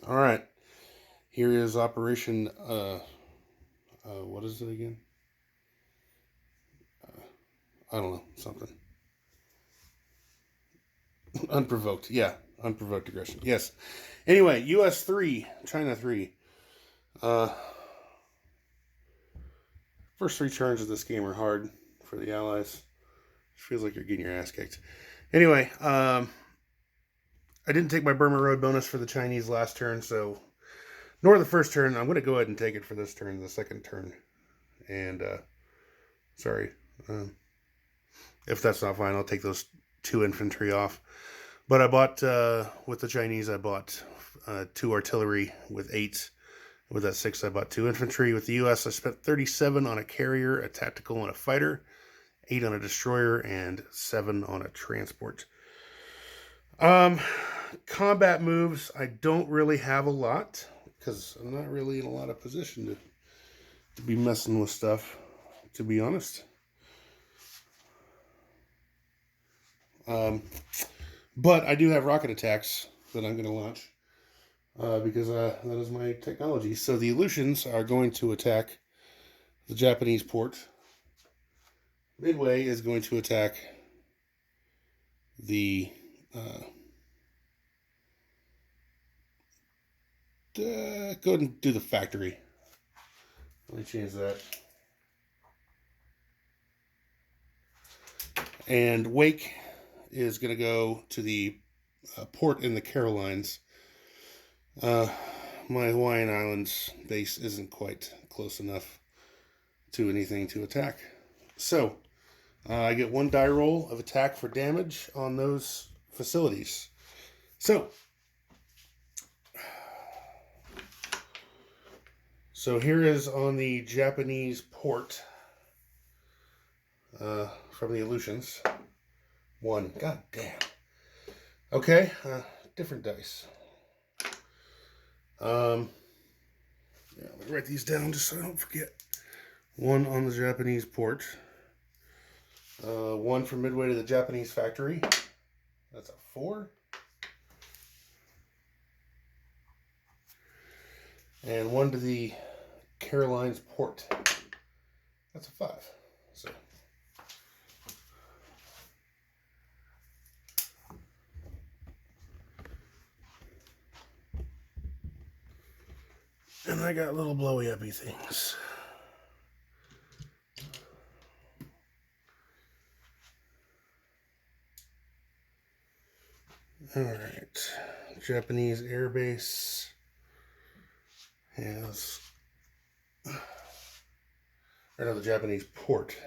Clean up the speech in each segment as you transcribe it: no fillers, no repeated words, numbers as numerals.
All right. Here is Operation. What is it again? I don't know. Something. Unprovoked. Yeah. Unprovoked aggression. Yes. Anyway, U.S. 3, China 3. Uh, First three turns of this game are hard for the Allies. It feels like you're getting your ass kicked. Anyway, I didn't take my Burma Road bonus for the Chinese last turn, so nor the first turn. I'm going to go ahead and take it for this turn, the second turn. And sorry, um, if that's not fine, I'll take those 2 infantry off. But I bought with the Chinese. I bought 2 artillery with 8. With that 6, I bought 2 infantry. With the U.S., I spent 37 on a carrier, a tactical, and a fighter, 8 on a destroyer, and 7 on a transport. Um, Combat moves, I don't really have a lot because I'm not really in a lot of position to be messing with stuff, to be honest. But I do have rocket attacks that I'm going to launch because that is my technology. So the Aleutians are going to attack the Japanese port. Midway is going to attack the go ahead and do the factory. Let me change that. And Wake is going to go to the port in the Carolines. My Hawaiian Islands base isn't quite close enough to anything to attack. So I get 1 die roll of attack for damage on those facilities. So here is on the Japanese port from the Aleutians. 1. God damn. Okay, different dice. Yeah, let me write these down just so I don't forget. 1 on the Japanese port. 1 from midway to the Japanese factory. That's a 4. And 1 to the Carolines port. That's a 5. So. And I got little blowy uppy things. Alright. Japanese air base has. Or no, the Japanese port.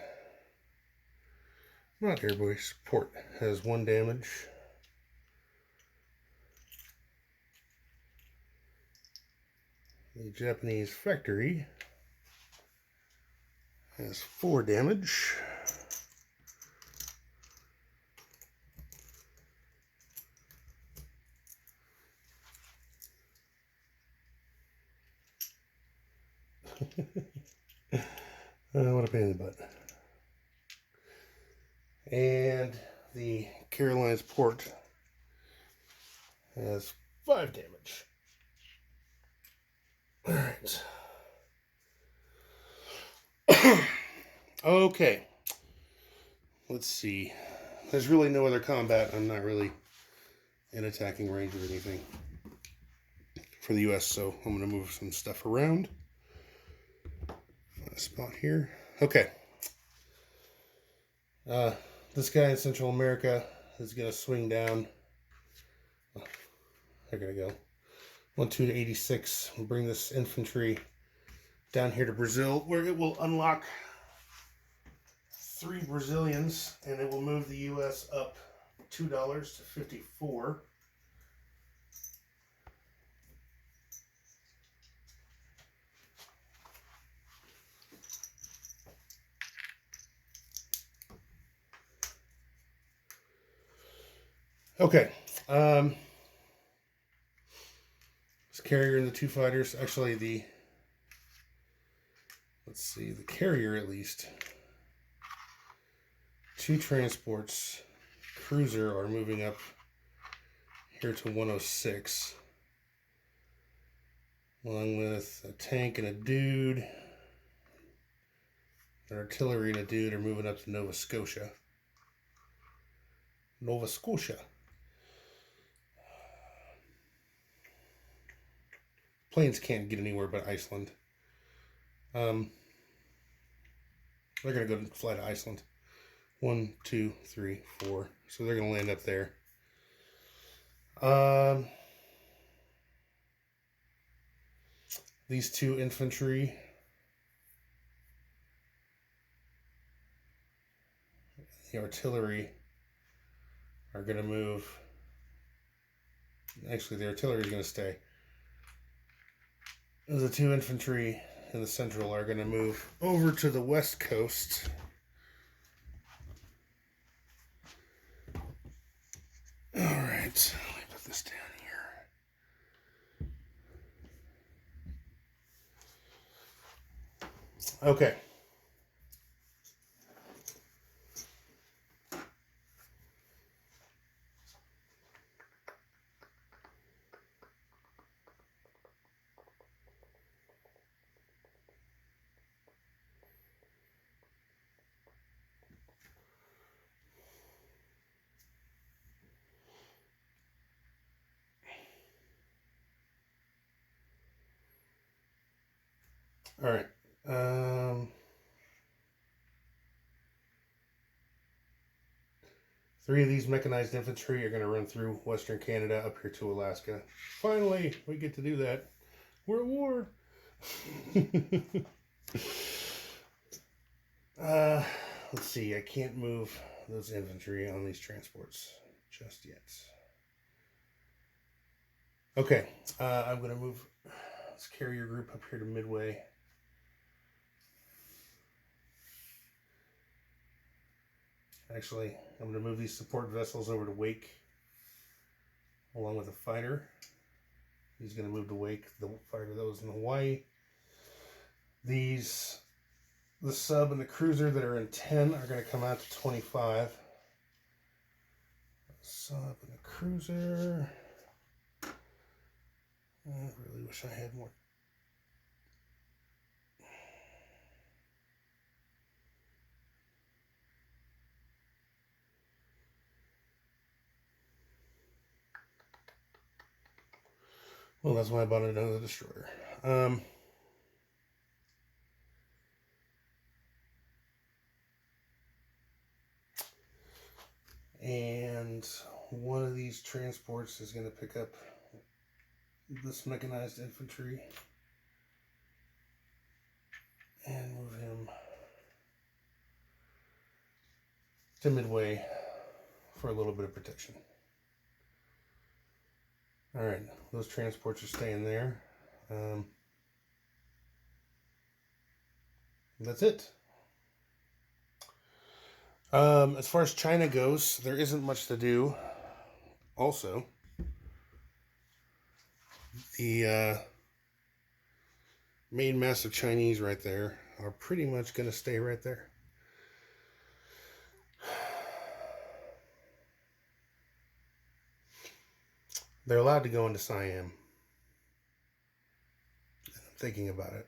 Not air base, port has 1 damage. The Japanese factory has 4 damage. What a pain in the butt. And the Carolines port has 5 damage. Alright. Okay. Let's see. There's really no other combat. I'm not really in attacking range or anything for the U.S., so I'm going to move some stuff around. Find a spot here. Okay. This guy in Central America is going to swing down. Oh, they're going to go 1-2 to 86. We'll bring this infantry down here to Brazil, where it will unlock 3 Brazilians, and it will move the U.S. up $2 to 54. Okay. This carrier and the 2 fighters. Actually, let's see, the carrier at least. 2 transports, cruiser are moving up here to 106. along with a tank and a dude. An artillery and a dude are moving up to Nova Scotia. Nova Scotia. Planes can't get anywhere but Iceland. They're going to go and fly to Iceland. 1, 2, 3, 4. So they're going to land up there. These 2 infantry. The artillery are going to move. Actually, the artillery is going to stay. The 2 infantry in the central are going to move over to the west coast. All right, let me put this down here. Okay. All right. 3 of these mechanized infantry are going to run through Western Canada up here to Alaska. Finally, we get to do that. We're at war. Let's see. I can't move those infantry on these transports just yet. Okay. I'm going to move this carrier group up here to Midway. Actually, I'm going to move these support vessels over to Wake, along with a fighter. He's going to move to Wake, the fighter that was in Hawaii. The sub and the cruiser that are in 10 are going to come out to 25. Sub and the cruiser. I really wish I had more. Well, that's why I bought another destroyer. And one of these transports is going to pick up this mechanized infantry and move him to Midway for a little bit of protection. All right, those transports are staying there. That's it. As far as China goes, there isn't much to do. Also, the main mass of Chinese right there are pretty much going to stay right there. They're allowed to go into Siam. I'm thinking about it.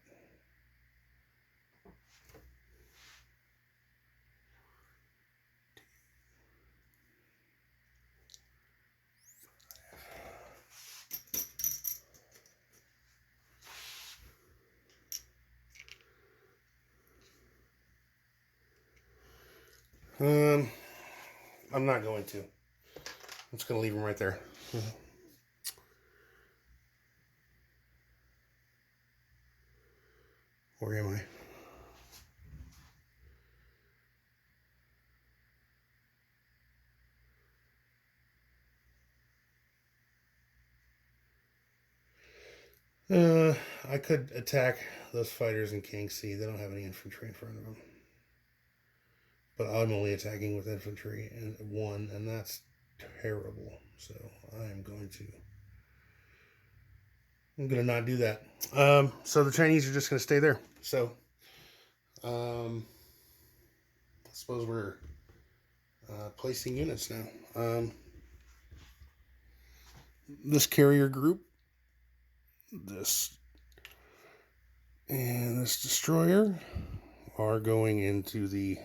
I'm not going to. I'm just going to leave them right there. Where am I? I could attack those fighters in Kangxi. They don't have any infantry in front of them. But I'm only attacking with infantry and 1, and that's terrible. So I'm going to not do that. So the Chinese are just going to stay there. So I suppose we're placing units now. This carrier group, this and this destroyer are going into the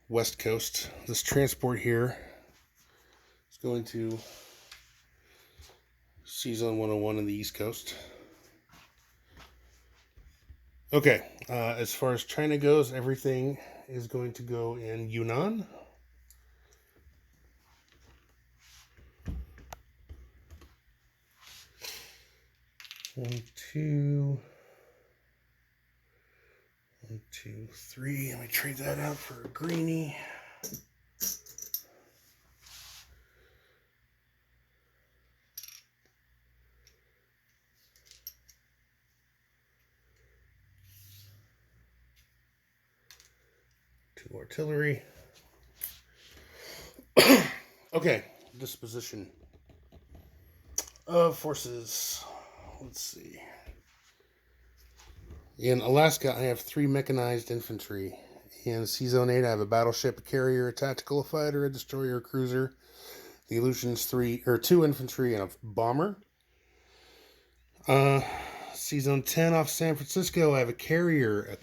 West Coast. This transport here is going to Seazone 101 in the East Coast. Okay, as far as China goes, everything is going to go in Yunnan. One, two, 3. Let me trade that out for a greenie. Two artillery. Okay, disposition of forces. Let's see. In Alaska, I have 3 mechanized infantry. In Seazone 8, I have a battleship, a carrier, a tactical fighter, a destroyer, a cruiser. The Aleutians 2 infantry, and a bomber. Seazone 10 off San Francisco, I have a carrier, a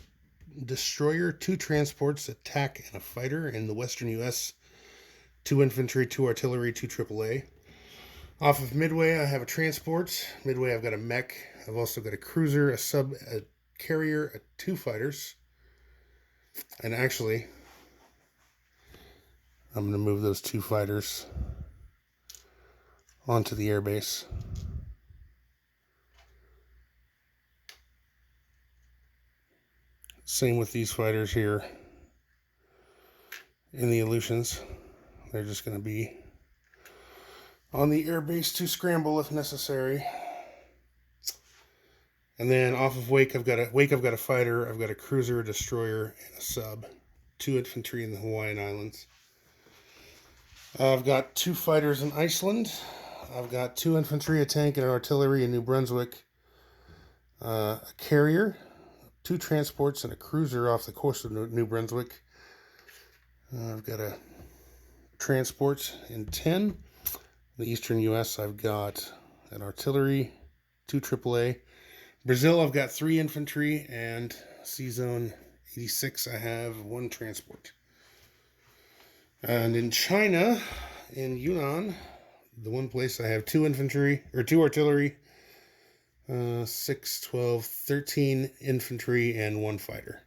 destroyer, 2 transports, a TAC, and a fighter. In the Western U.S., 2 infantry, 2 artillery, 2 AAA. Off of Midway, I have a transport. Midway, I've got a mech. I've also got a cruiser, a sub, a carrier, 2 fighters. And actually, I'm going to move those 2 fighters onto the airbase. Same with these fighters here in the Aleutians. They're just going to be on the airbase to scramble if necessary. And then off of Wake, I've got a fighter, I've got a cruiser, a destroyer, and a sub. 2 infantry in the Hawaiian Islands. I've got 2 fighters in Iceland. I've got 2 infantry, a tank, and an artillery in New Brunswick. A carrier, 2 transports, and a cruiser off the coast of New Brunswick. I've got a transport in 10. The Eastern U.S., I've got an artillery, 2 AAA. Brazil, I've got 3 infantry, and Seazone 86, I have 1 transport. And in China, in Yunnan, the one place I have 2 infantry, or 2 artillery, 6, 12, 13 infantry, and 1 fighter.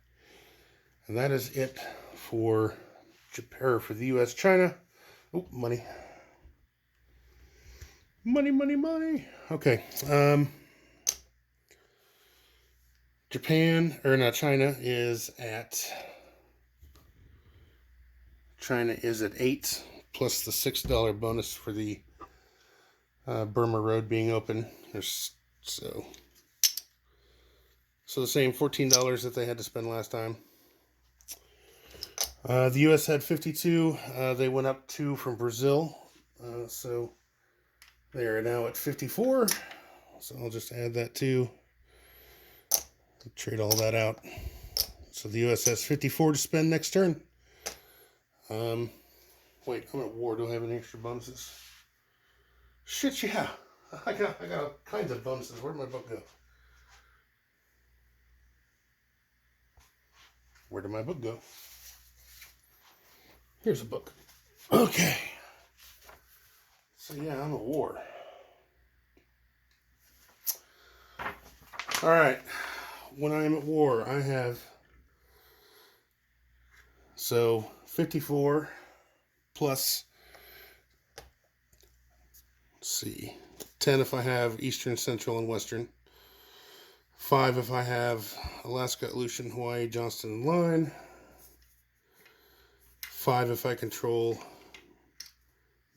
And that is it for Japan, for the U.S. China. Oh, money. Money. Okay. China is at 8 plus the $6 bonus for the Burma Road being open. So the same $14 that they had to spend last time. The U.S. had 52. They went up 2 from Brazil. So they are now at 54. So I'll just add that too. Trade all that out. So the U.S. has 54 to spend next turn. Wait, I'm at war. Do I have any extra bonuses? Shit, yeah. I got all kinds of bonuses. Where'd my book go? Where did my book go? Here's a book. Okay. So yeah, I'm at war. All right. When I'm at war, I have 54 plus, let's see, 10 if I have Eastern, Central, and Western. 5 if I have Alaska, Aleutian, Hawaii, Johnston, and Line. 5 if I control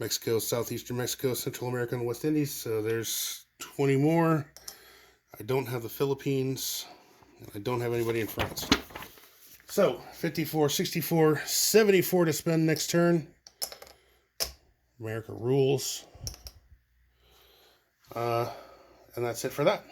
Mexico, Southeastern Mexico, Central America, and West Indies. So there's 20 more. I don't have the Philippines. I don't have anybody in France. So 54, 64, 74 to spend next turn. America rules. And that's it for that.